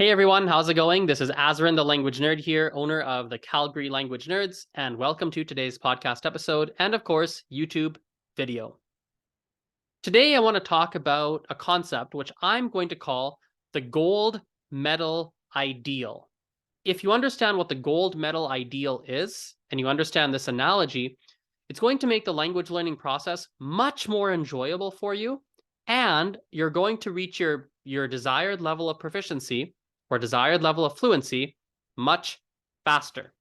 Hey everyone, how's it going? This is Azren, the language nerd here, owner of the Calgary Language Nerds, and welcome to today's podcast episode and, of course, YouTube video. Today I want to talk about a concept which I'm going to call the gold medal ideal. If you understand what the gold medal ideal is, and you understand this analogy, it's going to make the language learning process much more enjoyable for you, and you're going to reach your desired level of proficiency or desired level of fluency much faster.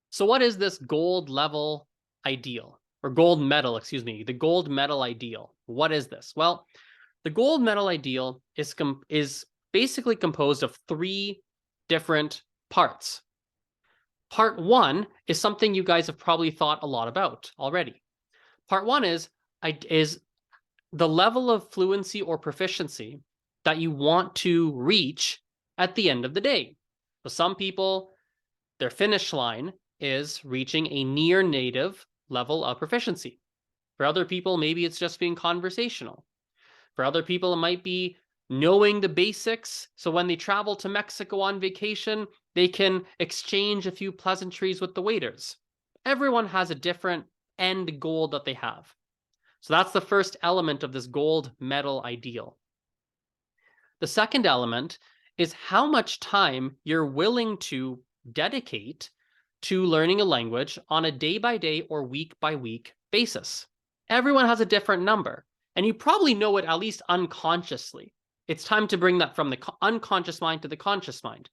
So what is this gold level ideal? Or gold medal, excuse me, the gold medal ideal. What is this? Well, the gold medal ideal is basically composed of three different parts. Part one is something you guys have probably thought a lot about already. Part one is the level of fluency or proficiency that you want to reach at the end of the day. So some people, their finish line is reaching a near native level of proficiency. For other people, maybe it's just being conversational. For other people, it might be knowing the basics, so when they travel to Mexico on vacation, they can exchange a few pleasantries with the waiters. Everyone has a different end goal that they have. So that's the first element of this gold medal ideal. The second element is how much time you're willing to dedicate to learning a language on a day-by-day or week-by-week basis. Everyone has a different number, and you probably know it at least unconsciously. It's time to bring that from the unconscious mind to the conscious mind.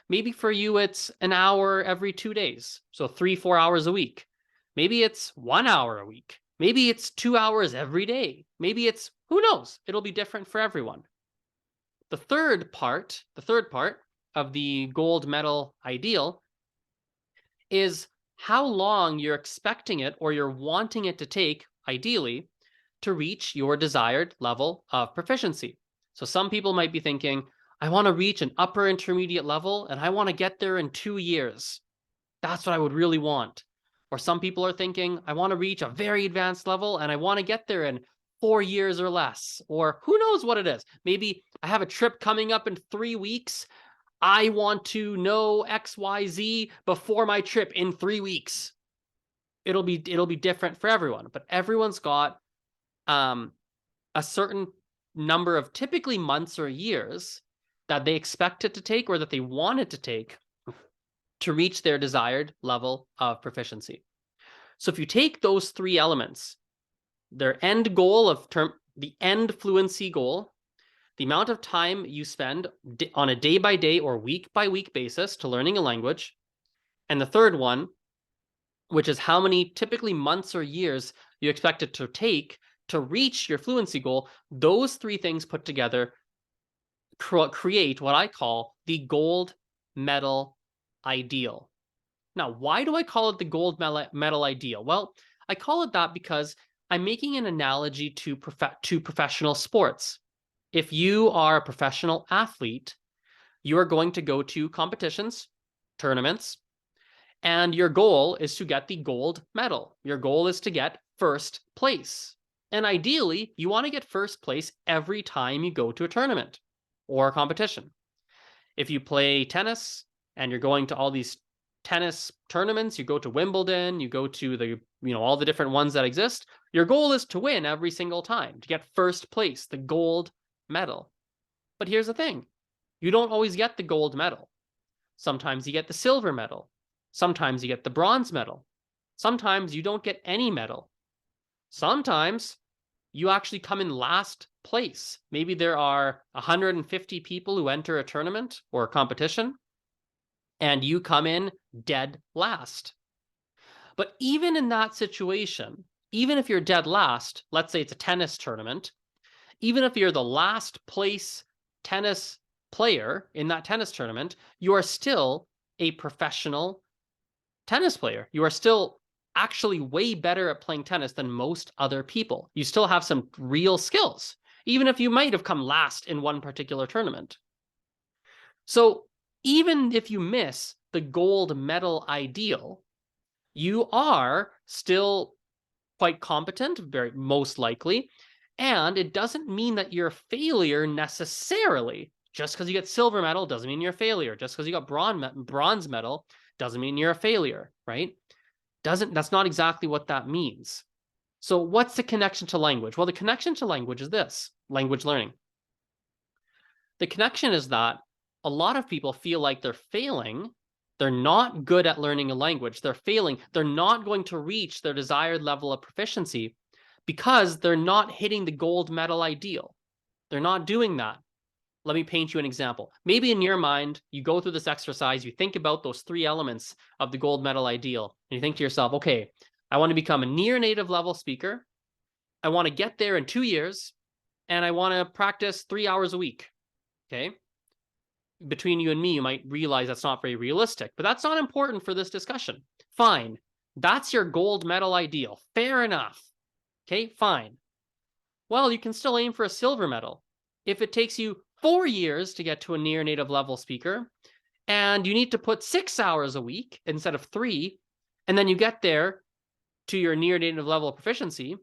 Maybe for you, it's an hour every 2 days, so 3-4 hours a week. Maybe it's 1 hour a week. Maybe it's 2 hours every day. Maybe it's, who knows? It'll be different for everyone. The third part of the gold medal ideal is how long you're expecting it or you're wanting it to take, ideally, to reach your desired level of proficiency. So some people might be thinking, I want to reach an upper intermediate level and I want to get there in 2 years. That's what I would really want. Or some people are thinking, I want to reach a very advanced level and I want to get there in 4 years or less. Or who knows what it is. Maybe I have a trip coming up in 3 weeks. I want to know XYZ before my trip in 3 weeks. It'll be different for everyone, but everyone's got a certain number of typically months or years that they expect it to take or that they want it to take to reach their desired level of proficiency. So if you take those three elements, their end goal of the end fluency goal, the amount of time you spend on a day-by-day or week-by-week basis to learning a language, and the third one, which is how many typically months or years you expect it to take to reach your fluency goal, those three things put together create what I call the gold medal ideal. Now, why do I call it the gold medal ideal? Well, I call it that because I'm making an analogy to professional sports. If you are a professional athlete, you are going to go to competitions, tournaments, and your goal is to get the gold medal. Your goal is to get first place. And ideally, you want to get first place every time you go to a tournament or a competition. If you play tennis and you're going to all these tennis tournaments, you go to Wimbledon, you go to all the different ones that exist, your goal is to win every single time, to get first place, the gold medal. But here's the thing, you don't always get the gold medal. Sometimes you get the silver medal. Sometimes you get the bronze medal. Sometimes you don't get any medal. Sometimes you actually come in last place. Maybe there are 150 people who enter a tournament or a competition, and you come in dead last. But even in that situation, even if you're dead last, let's say it's a tennis tournament, even if you're the last place tennis player in that tennis tournament, you are still a professional tennis player. You are still actually way better at playing tennis than most other people. You still have some real skills, even if you might have come last in one particular tournament. So even if you miss the gold medal ideal, you are still quite competent, very most likely, and it doesn't mean that you're a failure necessarily. Just because you get silver medal doesn't mean you're a failure. Just because you got bronze medal doesn't mean you're a failure, right? That's not exactly what that means. So what's the connection to language? Well, the connection to language is this: language learning. The connection is that a lot of people feel like they're failing. They're not good at learning a language. They're failing. They're not going to reach their desired level of proficiency because they're not hitting the gold medal ideal. They're not doing that. Let me paint you an example. Maybe in your mind, you go through this exercise, you think about those 3 elements of the gold medal ideal, and you think to yourself, okay, I want to become a near native level speaker. I want to get there in 2 years, and I want to practice 3 hours a week. Okay. Between you and me, you might realize that's not very realistic, but that's not important for this discussion. Fine. That's your gold medal ideal. Fair enough. Okay, fine. Well, you can still aim for a silver medal. If it takes you 4 years to get to a near native level speaker, and you need to put 6 hours a week instead of 3, and then you get there to your near native level of proficiency,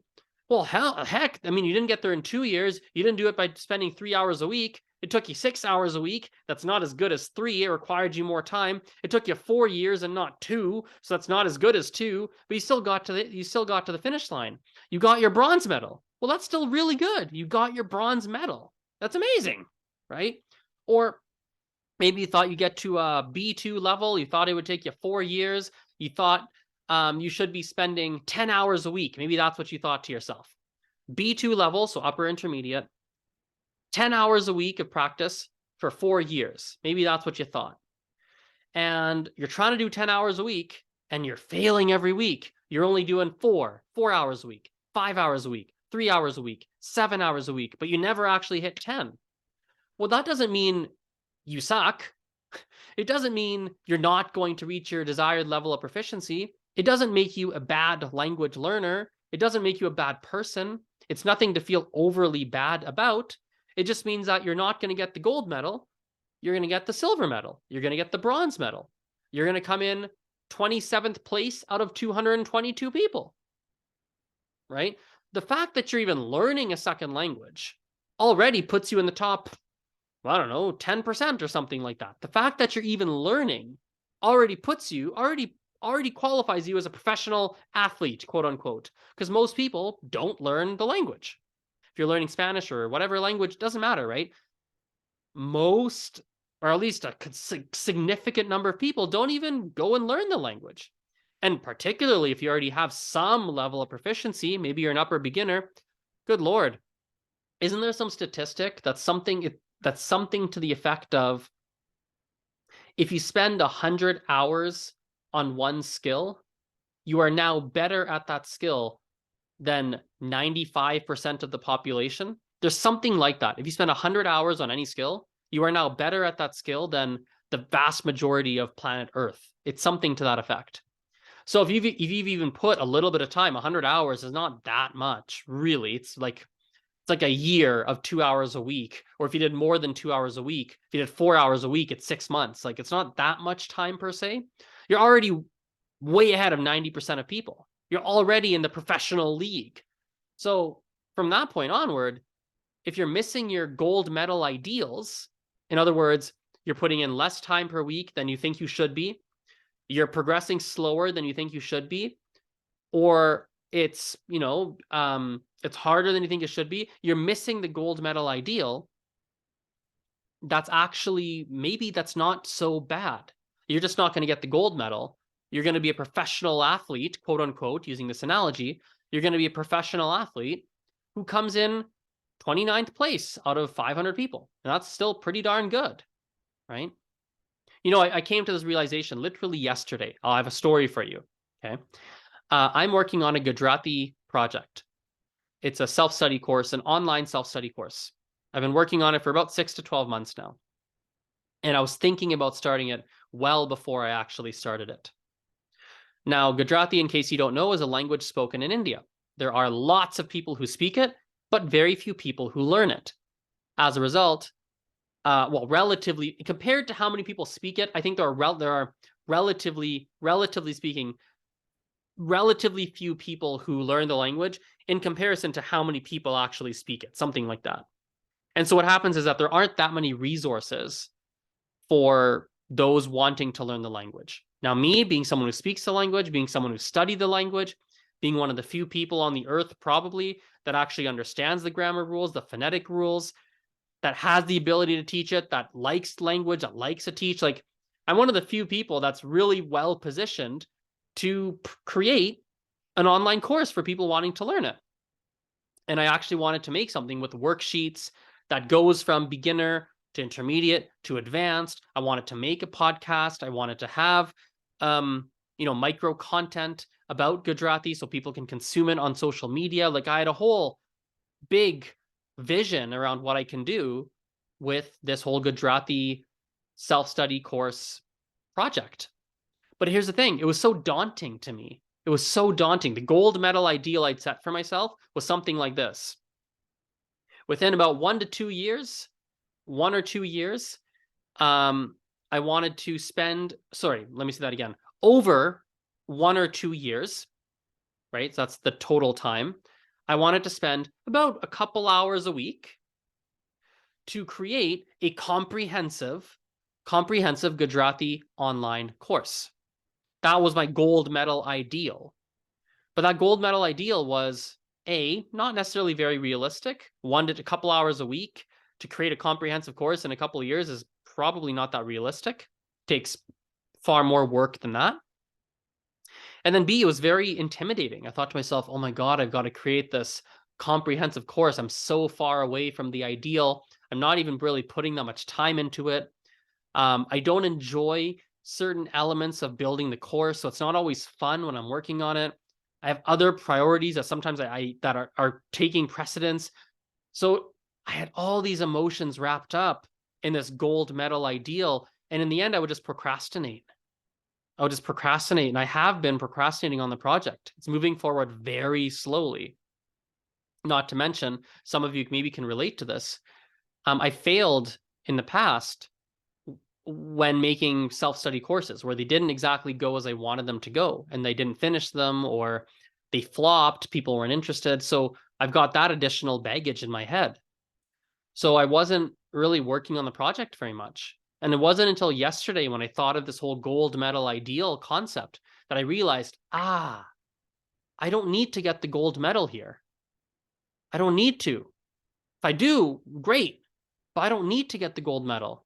well, heck, I mean, you didn't get there in 2 years. You didn't do it by spending 3 hours a week. It took you 6 hours a week. That's not as good as 3. It required you more time. It took you 4 years and not 2, so that's not as good as 2. But you still got to the finish line. You got your bronze medal. Well, that's still really good. You got your bronze medal. That's amazing, right? Or maybe you thought you get to a B2 level. You thought it would take you 4 years. You thought you should be spending 10 hours a week. Maybe that's what you thought to yourself. B2 level, so upper intermediate, 10 hours a week of practice for 4 years. Maybe that's what you thought. And you're trying to do 10 hours a week and you're failing every week. You're only doing 4 hours a week, 5 hours a week, 3 hours a week, 7 hours a week, but you never actually hit 10. Well, that doesn't mean you suck. It doesn't mean you're not going to reach your desired level of proficiency. It doesn't make you a bad language learner. It doesn't make you a bad person. It's nothing to feel overly bad about. It just means that you're not going to get the gold medal. You're going to get the silver medal. You're going to get the bronze medal. You're going to come in 27th place out of 222 people, right? The fact that you're even learning a second language already puts you in the top, I don't know, 10% or something like that. The fact that you're even learning already qualifies you as a professional athlete, quote unquote, because most people don't learn the language. If you're learning Spanish or whatever language, doesn't matter, right? Most, or at least a significant number of people don't even go and learn the language. And particularly if you already have some level of proficiency, maybe you're an upper beginner, good Lord, isn't there some statistic that's something to the effect of, if you spend 100 hours on one skill, you are now better at that skill than 95% of the population? There's something like that. If you spend 100 hours on any skill, you are now better at that skill than the vast majority of planet Earth. It's something to that effect. So if you've even put a little bit of time, 100 hours is not that much, really. It's like a year of 2 hours a week. Or if you did more than 2 hours a week, if you did 4 hours a week, it's 6 months. Like, it's not that much time per se. You're already way ahead of 90% of people. You're already in the professional league. So from that point onward, if you're missing your gold medal ideals, in other words, you're putting in less time per week than you think you should be, you're progressing slower than you think you should be, or it's, it's harder than you think it should be, you're missing the gold medal ideal, that's actually, maybe that's not so bad. You're just not going to get the gold medal. You're going to be a professional athlete, quote unquote, using this analogy. You're going to be a professional athlete who comes in 29th place out of 500 people. And that's still pretty darn good, right? I came to this realization literally yesterday. I'll have a story for you, okay? I'm working on a Gujarati project. It's a self-study course, an online self-study course. I've been working on it for about 6 to 12 months now. And I was thinking about starting it well before I actually started it. Now, Gujarati, in case you don't know, is a language spoken in India. There are lots of people who speak it, but very few people who learn it. As a result, relatively, compared to how many people speak it, I think there are relatively speaking, relatively few people who learn the language in comparison to how many people actually speak it, something like that. And so what happens is that there aren't that many resources for those wanting to learn the language. Now, me being someone who speaks the language, being someone who studied the language, being one of the few people on the earth probably that actually understands the grammar rules, the phonetic rules, that has the ability to teach it, that likes language, that likes to teach. Like, I'm one of the few people that's really well positioned to create an online course for people wanting to learn it. And I actually wanted to make something with worksheets that goes from beginner to intermediate to advanced. I wanted to make a podcast. I wanted to have, micro content about Gujarati so people can consume it on social media. Like, I had a whole big vision around what I can do with this whole Gujarati self-study course project. But here's the thing, it was so daunting to me. It was so daunting. The gold medal ideal I'd set for myself was something like this. Within about 1 or 2 years, I wanted to spend, let me say that again. Over 1 or 2 years, right? So that's the total time. I wanted to spend about a couple hours a week to create a comprehensive Gujarati online course. That was my gold medal ideal. But that gold medal ideal was not necessarily very realistic. 1 to a couple hours a week to create a comprehensive course in a couple of years is probably not that realistic. It takes far more work than that. And then B, it was very intimidating. I thought to myself, oh my God, I've got to create this comprehensive course. I'm so far away from the ideal. I'm not even really putting that much time into it. I don't enjoy certain elements of building the course, so it's not always fun when I'm working on it. I have other priorities that sometimes that are taking precedence. So I had all these emotions wrapped up in this gold medal ideal, and in the end, I would just procrastinate. And I have been procrastinating on the project. It's moving forward very slowly. Not to mention, some of you maybe can relate to this. I failed in the past when making self-study courses where they didn't exactly go as I wanted them to go, and they didn't finish them, or they flopped, people weren't interested. So I've got that additional baggage in my head. So I wasn't really working on the project very much. And it wasn't until yesterday when I thought of this whole gold medal ideal concept that I realized, I don't need to get the gold medal here. I don't need to. If I do, great, but I don't need to get the gold medal.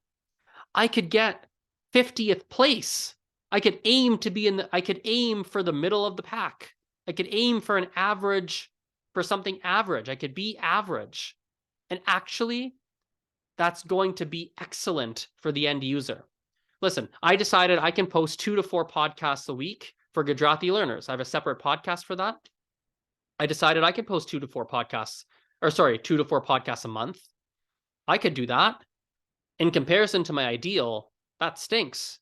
I could get 50th place. I could aim for the middle of the pack. I could aim for an average, for something average. I could be average. And actually, that's going to be excellent for the end user. Listen, I decided I can post 2 to 4 podcasts a week for Gujarati learners. I have a separate podcast for that. I decided I could post 2 to 4 podcasts a month. I could do that. In comparison to my ideal, that stinks.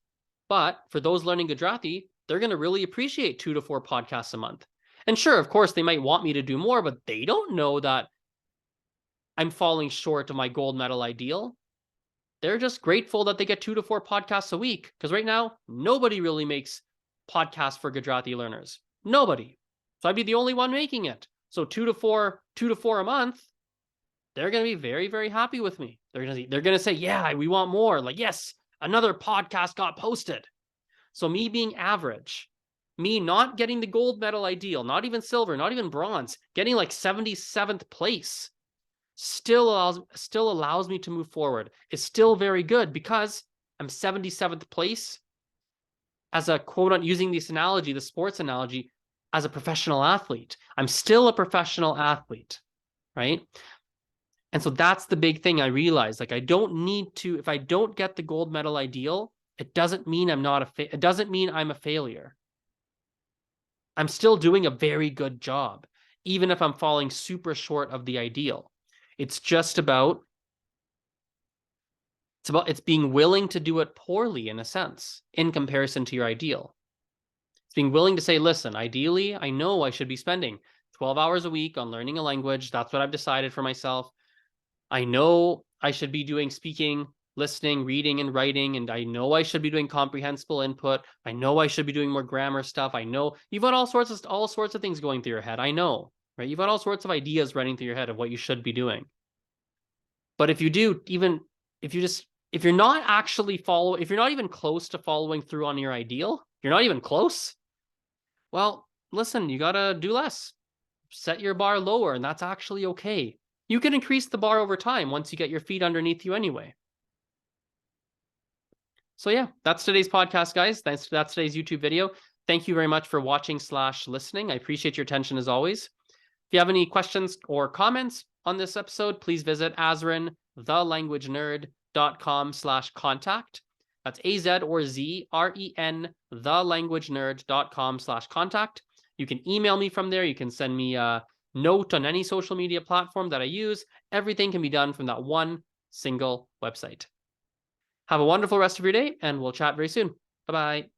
But for those learning Gujarati, they're going to really appreciate 2 to 4 podcasts a month. And sure, of course, they might want me to do more, but they don't know that I'm falling short of my gold medal ideal. They're just grateful that they get 2 to 4 podcasts a week. Because right now, nobody really makes podcasts for Gujarati learners. Nobody. So I'd be the only one making it. So 2 to 4 a month, they're going to be very, very happy with me. They're going to say, yeah, we want more. Like, yes, another podcast got posted. So me being average, me not getting the gold medal ideal, not even silver, not even bronze, getting like 77th place still allows me to move forward. It's still very good because I'm 77th place as a quote on using this analogy, the sports analogy, as a professional athlete. I'm still a professional athlete, right? And so that's the big thing I realized. Like, I don't need to, if I don't get the gold medal ideal, it doesn't mean it doesn't mean I'm a failure. I'm still doing a very good job, even if I'm falling super short of the ideal. It's just about, it's being willing to do it poorly in a sense, in comparison to your ideal. It's being willing to say, listen, ideally, I know I should be spending 12 hours a week on learning a language. That's what I've decided for myself. I know I should be doing speaking, listening, reading, and writing, and I know I should be doing comprehensible input. I know I should be doing more grammar stuff. I know you've got all sorts of things going through your head. I know, right? You've got all sorts of ideas running through your head of what you should be doing. But if you do, if you're not if you're not even close to following through on your ideal, you're not even close. Well, listen, you gotta do less. Set your bar lower, and that's actually okay. You can increase the bar over time once you get your feet underneath you anyway. So yeah, that's today's podcast, guys. That's today's YouTube video. Thank you very much for watching / listening. I appreciate your attention as always. If you have any questions or comments on this episode, please visit Azren, thelanguagenerd.com/contact. That's AZ or ZREN, thelanguagenerd.com/contact. You can email me from there. You can send me a note on any social media platform that I use. Everything can be done from that one single website. Have a wonderful rest of your day, and we'll chat very soon. Bye-bye.